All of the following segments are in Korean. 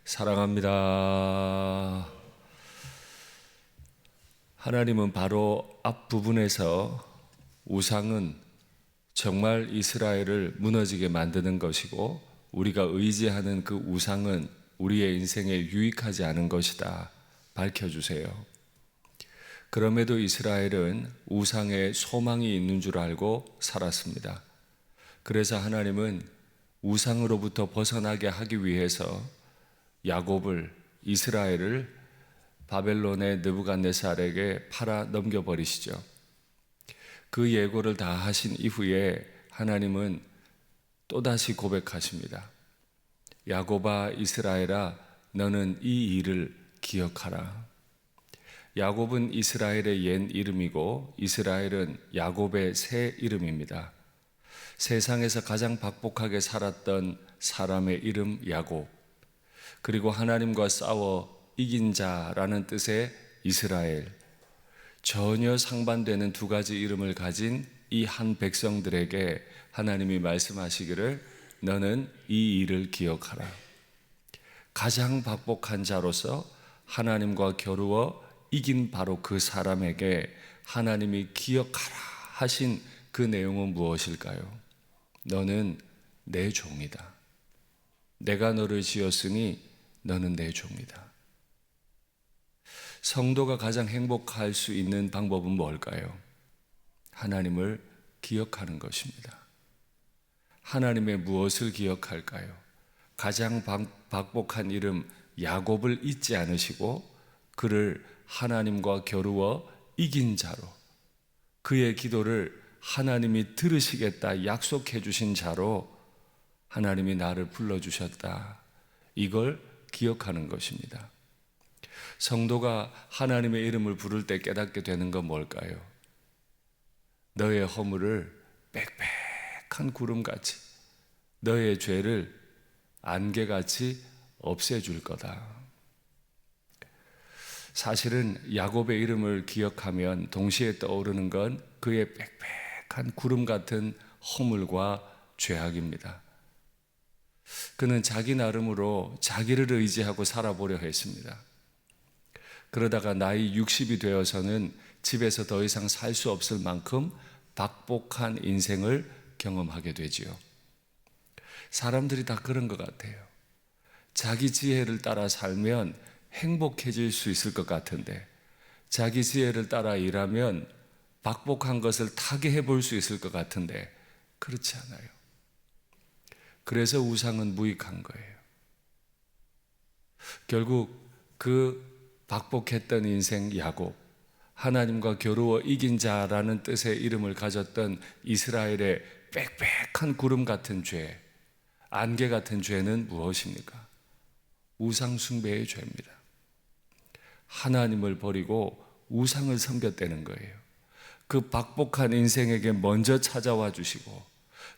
사랑합니다. 하나님은 바로 앞부분에서 우상은 정말 이스라엘을 무너지게 만드는 것이고 우리가 의지하는 그 우상은 우리의 인생에 유익하지 않은 것이다 밝혀주세요. 그럼에도 이스라엘은 우상에 소망이 있는 줄 알고 살았습니다. 그래서 하나님은 우상으로부터 벗어나게 하기 위해서 야곱을, 이스라엘을 바벨론의 느부갓네살에게 팔아 넘겨버리시죠. 그 예고를 다 하신 이후에 하나님은 또다시 고백하십니다. 야곱아, 이스라엘아, 너는 이 일을 기억하라. 야곱은 이스라엘의 옛 이름이고 이스라엘은 야곱의 새 이름입니다. 세상에서 가장 박복하게 살았던 사람의 이름 야곱, 그리고 하나님과 싸워 이긴 자라는 뜻의 이스라엘, 전혀 상반되는 두 가지 이름을 가진 이 한 백성들에게 하나님이 말씀하시기를 너는 이 일을 기억하라. 가장 박복한 자로서 하나님과 겨루어 이긴 바로 그 사람에게 하나님이 기억하라 하신 그 내용은 무엇일까요? 너는 내 종이다. 내가 너를 지었으니 너는 내 종이다. 성도가 가장 행복할 수 있는 방법은 뭘까요? 하나님을 기억하는 것입니다. 하나님의 무엇을 기억할까요? 가장 박복한 이름 야곱을 잊지 않으시고 그를 하나님과 겨루어 이긴 자로, 그의 기도를 하나님이 들으시겠다 약속해 주신 자로 하나님이 나를 불러주셨다. 이걸 기억하는 것입니다. 성도가 하나님의 이름을 부를 때 깨닫게 되는 건 뭘까요? 너의 허물을 빽빽한 구름같이, 너의 죄를 안개같이 없애줄 거다. 사실은 야곱의 이름을 기억하면 동시에 떠오르는 건 그의 빽빽한 구름 같은 허물과 죄악입니다. 그는 자기 나름으로 자기를 의지하고 살아보려 했습니다. 그러다가 나이 60이 되어서는 집에서 더 이상 살 수 없을 만큼 박복한 인생을 경험하게 되지요. 사람들이 다 그런 것 같아요. 자기 지혜를 따라 살면 행복해질 수 있을 것 같은데 자기 지혜를 따라 일하면 박복한 것을 타개해 볼 수 있을 것 같은데 그렇지 않아요. 그래서 우상은 무익한 거예요. 결국 그 박복했던 인생 야곱, 하나님과 겨루어 이긴 자라는 뜻의 이름을 가졌던 이스라엘의 빽빽한 구름 같은 죄, 안개 같은 죄는 무엇입니까? 우상 숭배의 죄입니다. 하나님을 버리고 우상을 섬겼다는 거예요. 그 박복한 인생에게 먼저 찾아와 주시고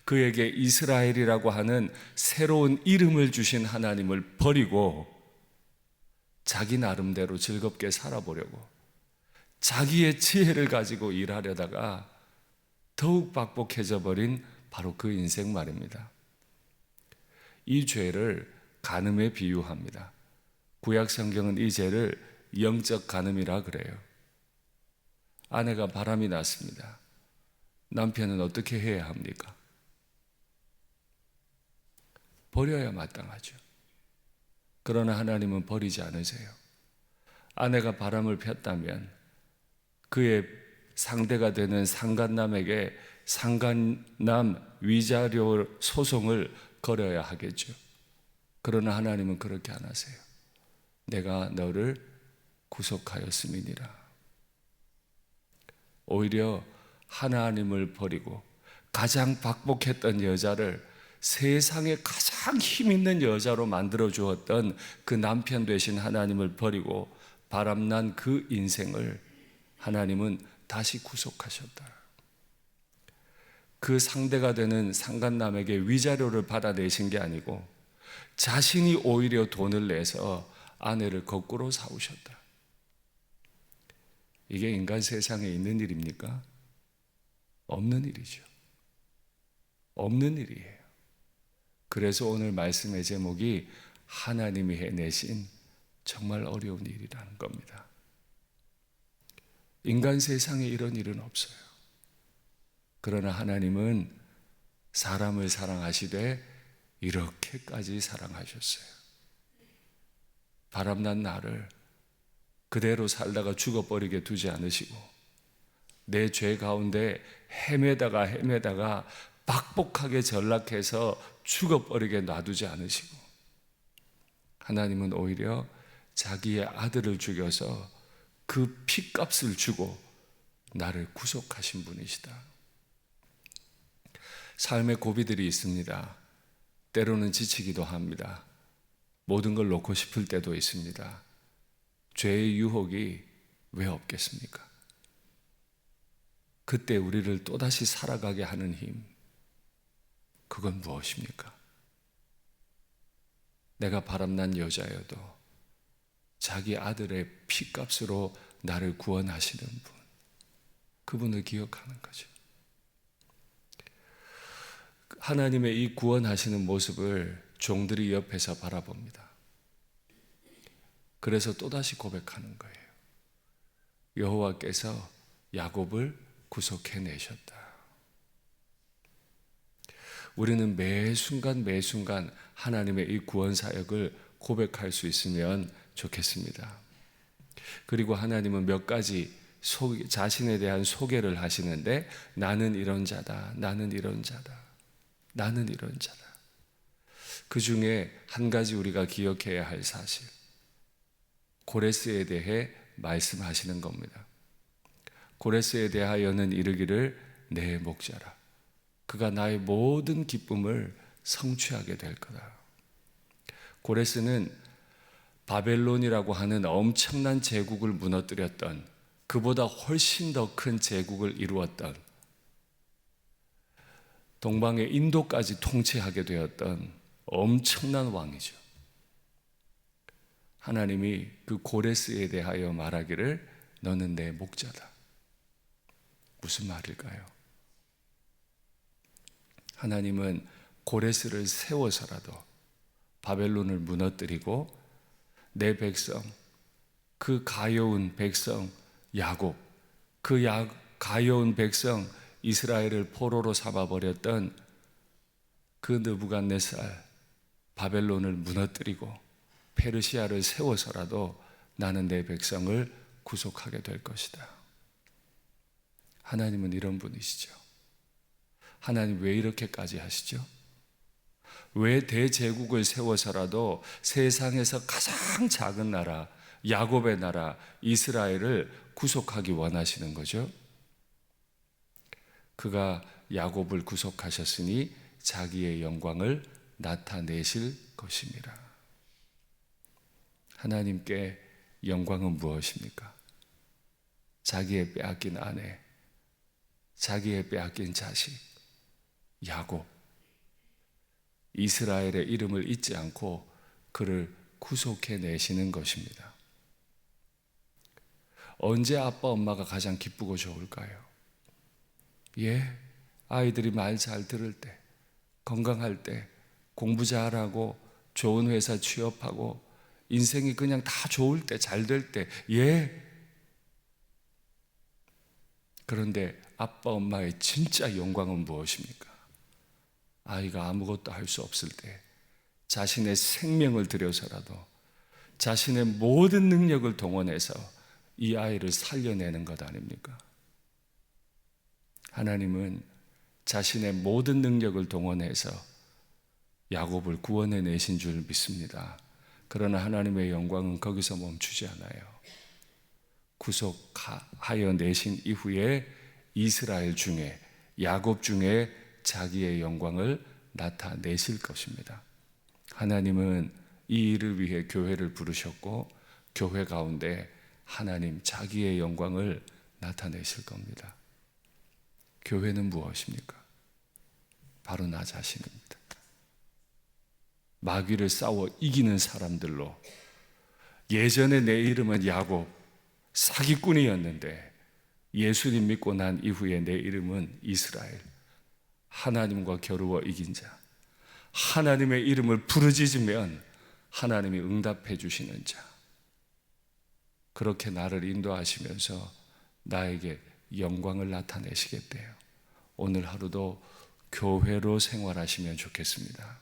그에게 이스라엘이라고 하는 새로운 이름을 주신 하나님을 버리고 자기 나름대로 즐겁게 살아보려고 자기의 지혜를 가지고 일하려다가 더욱 박복해져 버린 바로 그 인생 말입니다. 이 죄를 간음에 비유합니다. 구약 성경은 이 죄를 영적 간음이라 그래요. 아내가 바람이 났습니다. 남편은 어떻게 해야 합니까? 버려야 마땅하죠. 그러나 하나님은 버리지 않으세요. 아내가 바람을 폈다면 그의 상대가 되는 상간남에게 상간남 위자료 소송을 걸어야 하겠죠. 그러나 하나님은 그렇게 안 하세요. 내가 너를 구속하였음이니라. 오히려 하나님을 버리고 가장 박복했던 여자를 세상에 가장 힘 있는 여자로 만들어 주었던 그 남편 되신 하나님을 버리고 바람난 그 인생을 하나님은 다시 구속하셨다. 그 상대가 되는 상간남에게 위자료를 받아내신 게 아니고 자신이 오히려 돈을 내서 아내를 거꾸로 사오셨다. 이게 인간 세상에 있는 일입니까? 없는 일이죠. 없는 일이에요. 그래서 오늘 말씀의 제목이 하나님이 해내신 정말 어려운 일이라는 겁니다. 인간 세상에 이런 일은 없어요. 그러나 하나님은 사람을 사랑하시되 이렇게까지 사랑하셨어요. 바람난 나를 그대로 살다가 죽어버리게 두지 않으시고, 내 죄 가운데 헤매다가 박복하게 전락해서 죽어버리게 놔두지 않으시고, 하나님은 오히려 자기의 아들을 죽여서 그 피값을 주고 나를 구속하신 분이시다. 삶의 고비들이 있습니다. 때로는 지치기도 합니다. 모든 걸 놓고 싶을 때도 있습니다. 죄의 유혹이 왜 없겠습니까? 그때 우리를 또다시 살아가게 하는 힘, 그건 무엇입니까? 내가 바람난 여자여도 자기 아들의 피값으로 나를 구원하시는 분, 그분을 기억하는 거죠. 하나님의 이 구원하시는 모습을 종들이 옆에서 바라봅니다. 그래서 또다시 고백하는 거예요. 여호와께서 야곱을 구속해내셨다. 우리는 매 순간 하나님의 이 구원 사역을 고백할 수 있으면 좋겠습니다. 그리고 하나님은 몇 가지 자신에 대한 소개를 하시는데, 나는 이런 자다, 나는 이런 자다, 나는 이런 자다. 그 중에 한 가지 우리가 기억해야 할 사실, 고레스에 대해 말씀하시는 겁니다. 고레스에 대하여는 이르기를 내 목자라, 그가 나의 모든 기쁨을 성취하게 될 거다. 고레스는 바벨론이라고 하는 엄청난 제국을 무너뜨렸던, 그보다 훨씬 더 큰 제국을 이루었던, 동방의 인도까지 통치하게 되었던 엄청난 왕이죠. 하나님이 그 고레스에 대하여 말하기를 너는 내 목자다. 무슨 말일까요? 하나님은 고레스를 세워서라도 바벨론을 무너뜨리고 내 백성, 그 가여운 백성 야곱, 그 가여운 백성 이스라엘을 포로로 삼아버렸던 그 느부갓네살, 바벨론을 무너뜨리고 페르시아를 세워서라도 나는 내 백성을 구속하게 될 것이다. 하나님은 이런 분이시죠. 하나님 왜 이렇게까지 하시죠? 왜 대제국을 세워서라도 세상에서 가장 작은 나라, 야곱의 나라 이스라엘을 구속하기 원하시는 거죠? 그가 야곱을 구속하셨으니 자기의 영광을 나타내실 것입니다. 하나님께 영광은 무엇입니까? 자기의 빼앗긴 아내, 자기의 빼앗긴 자식, 야곱, 이스라엘의 이름을 잊지 않고 그를 구속해내시는 것입니다. 언제 아빠 엄마가 가장 기쁘고 좋을까요? 아이들이 말 잘 들을 때, 건강할 때, 공부 잘하고 좋은 회사 취업하고 인생이 그냥 다 좋을 때, 잘 될 때, 그런데 아빠 엄마의 진짜 영광은 무엇입니까? 아이가 아무것도 할 수 없을 때 자신의 생명을 들여서라도 자신의 모든 능력을 동원해서 이 아이를 살려내는 것 아닙니까? 하나님은 자신의 모든 능력을 동원해서 야곱을 구원해내신 줄 믿습니다. 그러나 하나님의 영광은 거기서 멈추지 않아요. 구속하여 내신 이후에 이스라엘 중에, 야곱 중에 자기의 영광을 나타내실 것입니다. 하나님은 이 일을 위해 교회를 부르셨고, 교회 가운데 하나님 자기의 영광을 나타내실 겁니다. 교회는 무엇입니까? 바로 나 자신입니다. 마귀를 싸워 이기는 사람들로, 예전에 내 이름은 야곱, 사기꾼이었는데 예수님 믿고 난 이후에 내 이름은 이스라엘, 하나님과 겨루어 이긴 자. 하나님의 이름을 부르짖으면 하나님이 응답해 주시는 자, 그렇게 나를 인도하시면서 나에게 영광을 나타내시겠대요. 오늘 하루도 교회로 생활하시면 좋겠습니다.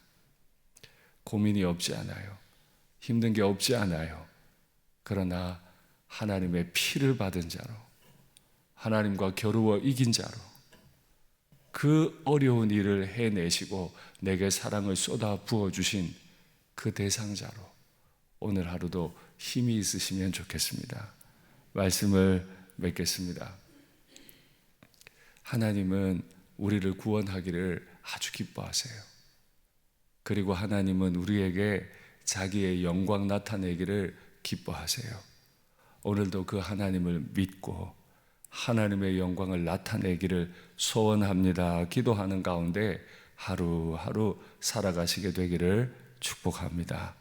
고민이 없지 않아요. 힘든 게 없지 않아요. 그러나 하나님의 피를 받은 자로, 하나님과 겨루어 이긴 자로, 그 어려운 일을 해내시고 내게 사랑을 쏟아 부어주신 그 대상자로 오늘 하루도 힘이 있으시면 좋겠습니다. 말씀을 맺겠습니다. 하나님은 우리를 구원하기를 아주 기뻐하세요. 그리고 하나님은 우리에게 자기의 영광 나타내기를 기뻐하세요. 오늘도 그 하나님을 믿고 하나님의 영광을 나타내기를 소원합니다. 기도하는 가운데 하루하루 살아가시게 되기를 축복합니다.